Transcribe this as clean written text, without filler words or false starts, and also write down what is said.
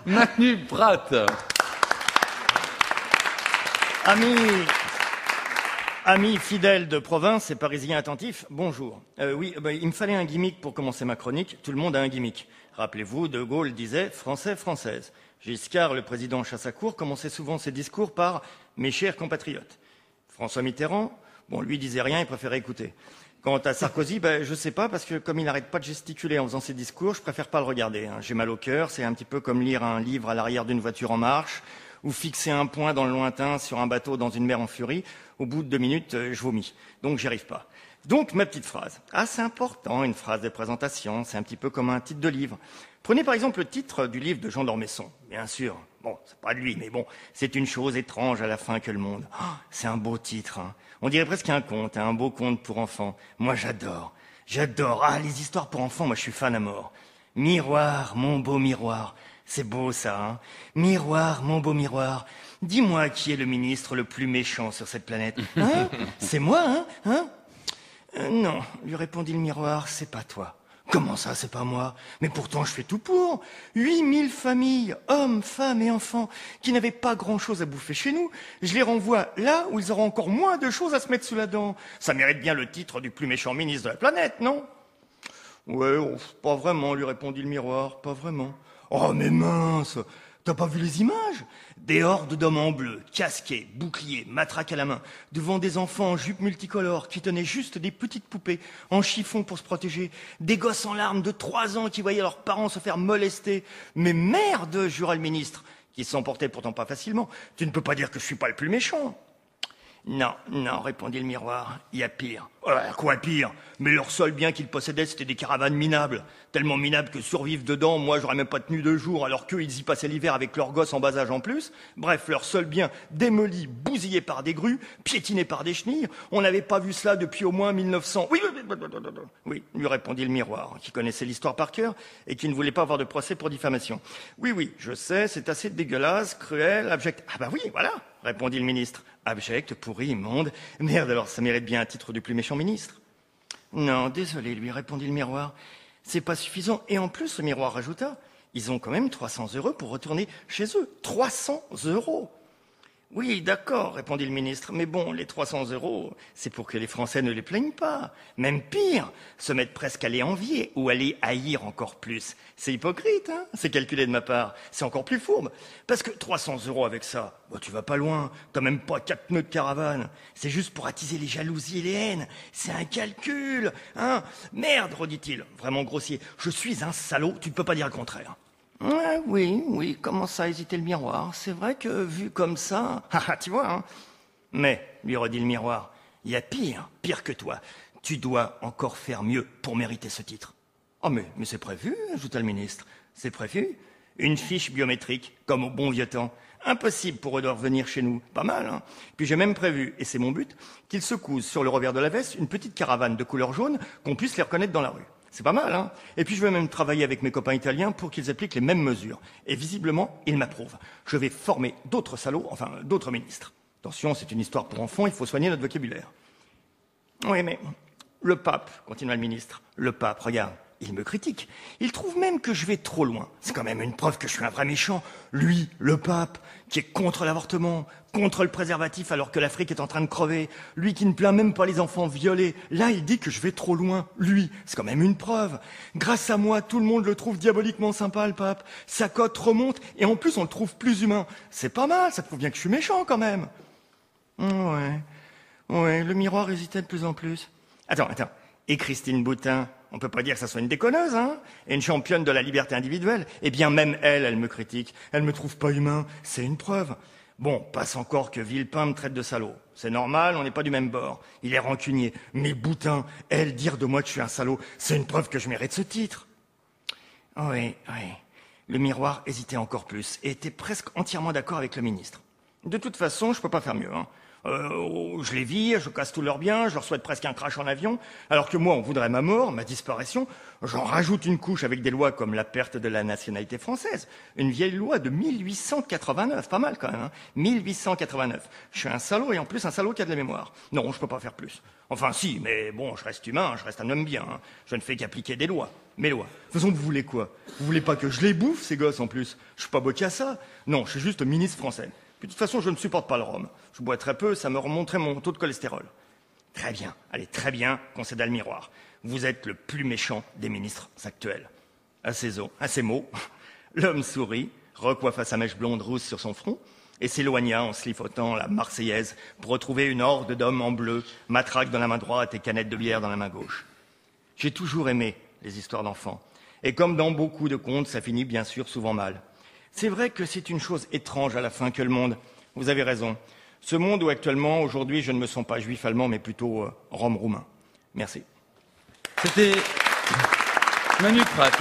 Manu Pratt. Amis fidèles de province et parisiens attentifs, bonjour. Il me fallait un gimmick pour commencer ma chronique. Tout le monde a un gimmick. Rappelez-vous, De Gaulle disait « Français, Française ». Giscard, le président Chassacourt, commençait souvent ses discours par « Mes chers compatriotes ». François Mitterrand, lui disait rien, il préférait écouter. Quant à Sarkozy, je sais pas, parce que comme il n'arrête pas de gesticuler en faisant ses discours, je préfère pas le regarder. J'ai mal au cœur, c'est un petit peu comme lire un livre à l'arrière d'une voiture en marche, ou fixer un point dans le lointain sur un bateau dans une mer en furie. Au bout de 2 minutes, je vomis. Donc j'y arrive pas. Donc ma petite phrase. Ah, c'est important, une phrase de présentation, c'est un petit peu comme un titre de livre. Prenez par exemple le titre du livre de Jean d'Ormesson. Bien sûr, c'est pas de lui, mais c'est une chose étrange à la fin que le monde. Oh, c'est un beau titre, hein. On dirait presque un conte, un beau conte pour enfants. Moi j'adore. Ah, les histoires pour enfants, moi je suis fan à mort. Miroir, mon beau miroir. C'est beau ça, hein. Miroir, mon beau miroir. Dis-moi qui est le ministre le plus méchant sur cette planète. Hein? C'est moi, hein? Non, lui répondit le miroir, c'est pas toi. Comment ça, c'est pas moi? Mais pourtant, je fais tout pour. 8000 familles, hommes, femmes et enfants, qui n'avaient pas grand-chose à bouffer chez nous. Je les renvoie là où ils auront encore moins de choses à se mettre sous la dent. Ça mérite bien le titre du plus méchant ministre de la planète, non? Ouais, pas vraiment, lui répondit le miroir, pas vraiment. Oh, mais mince! T'as pas vu les images? Des hordes d'hommes en bleu, casqués, boucliers, matraques à la main, devant des enfants en jupes multicolores qui tenaient juste des petites poupées en chiffon pour se protéger, des gosses en larmes de 3 ans qui voyaient leurs parents se faire molester. Mais merde, jura le ministre, qui s'en portait pourtant pas facilement. Tu ne peux pas dire que je suis pas le plus méchant. Non, répondit le miroir, il y a pire. Quoi pire? Mais leur seul bien qu'ils possédaient, c'était des caravanes minables. Tellement minables que survivre dedans, moi, j'aurais même pas tenu 2 jours, alors qu'eux, ils y passaient l'hiver avec leurs gosses en bas âge en plus. Bref, leur seul bien démoli, bousillé par des grues, piétiné par des chenilles. On n'avait pas vu cela depuis au moins 1900. Oui, lui répondit le miroir, qui connaissait l'histoire par cœur et qui ne voulait pas avoir de procès pour diffamation. Oui, je sais, c'est assez dégueulasse, cruel, abject. Ah oui, voilà, répondit le ministre. Abject, pourri, immonde. Merde, alors ça mérite bien un titre du plus méchant ministre. Non, désolé, lui répondit le miroir. C'est pas suffisant. Et en plus, le miroir rajouta, ils ont quand même 300 € pour retourner chez eux. 300 €. Oui, d'accord, répondit le ministre. Mais les 300 €, c'est pour que les Français ne les plaignent pas. Même pire, se mettre presque à les envier ou à les haïr encore plus. C'est hypocrite, hein? C'est calculé de ma part. C'est encore plus fourbe. Parce que 300 € avec ça, tu vas pas loin. T'as même pas 4 pneus de caravane. C'est juste pour attiser les jalousies et les haines. C'est un calcul, hein? Merde, redit-il, vraiment grossier. Je suis un salaud, tu ne peux pas dire le contraire. Oui, commence à hésiter le miroir. C'est vrai que vu comme ça... tu vois, hein. Mais, lui redit le miroir, il y a pire que toi. Tu dois encore faire mieux pour mériter ce titre. Oh mais c'est prévu, ajouta le ministre. C'est prévu. Une fiche biométrique, comme au bon vieux temps. Impossible pour eux de revenir chez nous. Pas mal, hein. Puis j'ai même prévu, et c'est mon but, qu'ils se cousent sur le revers de la veste une petite caravane de couleur jaune, qu'on puisse les reconnaître dans la rue. C'est pas mal, hein? Et puis je vais même travailler avec mes copains italiens pour qu'ils appliquent les mêmes mesures. Et visiblement, ils m'approuvent. Je vais former d'autres salauds, d'autres ministres. Attention, c'est une histoire pour enfants, il faut soigner notre vocabulaire. Oui, mais le pape, continua le ministre, le pape, regarde, il me critique. Il trouve même que je vais trop loin. C'est quand même une preuve que je suis un vrai méchant. Lui, le pape, qui est contre l'avortement, contre le préservatif alors que l'Afrique est en train de crever. Lui qui ne plaint même pas les enfants violés. Là, il dit que je vais trop loin. Lui, c'est quand même une preuve. Grâce à moi, tout le monde le trouve diaboliquement sympa, le pape. Sa cote remonte et en plus, on le trouve plus humain. C'est pas mal, ça prouve bien que je suis méchant quand même. Ouais, le miroir hésitait de plus en plus. Attends. Et Christine Boutin, on peut pas dire que ça soit une déconneuse, hein? Et une championne de la liberté individuelle. Eh bien, même elle me critique. Elle me trouve pas humain. C'est une preuve. Passe encore que Villepin me traite de salaud. C'est normal, on n'est pas du même bord. Il est rancunier. Mais Boutin, elle, dire de moi que je suis un salaud, c'est une preuve que je mérite ce titre. Oui. Le miroir hésitait encore plus et était presque entièrement d'accord avec le ministre. De toute façon, je peux pas faire mieux, hein. Je les vire, je casse tous leurs biens, je leur souhaite presque un crash en avion, alors que moi, on voudrait ma mort, ma disparition. J'en rajoute une couche avec des lois comme la perte de la nationalité française. Une vieille loi de 1889, pas mal quand même, hein. 1889. Je suis un salaud et en plus un salaud qui a de la mémoire. Non, je peux pas faire plus. Enfin si, mais bon, je reste humain, je reste un homme bien. Hein. Je ne fais qu'appliquer des lois. Mes lois. De toute façon, vous voulez quoi? Vous voulez pas que je les bouffe, ces gosses, en plus? Je suis pas beau qu'à ça. Non, je suis juste ministre français. Puis, de toute façon, je ne supporte pas le rhum. Je bois très peu, ça me remonterait mon taux de cholestérol. Très bien, allez, très bien, concéda le miroir. Vous êtes le plus méchant des ministres actuels. À ces mots, l'homme sourit, recoiffa sa mèche blonde rousse sur son front et s'éloigna en slifotant la Marseillaise pour retrouver une horde d'hommes en bleu, matraque dans la main droite et canette de bière dans la main gauche. J'ai toujours aimé les histoires d'enfants. Et comme dans beaucoup de contes, ça finit bien sûr souvent mal. C'est vrai que c'est une chose étrange à la fin que le monde. Vous avez raison. Ce monde où actuellement, aujourd'hui, je ne me sens pas juif allemand, mais plutôt rome roumain. Merci. C'était Manu Pratt.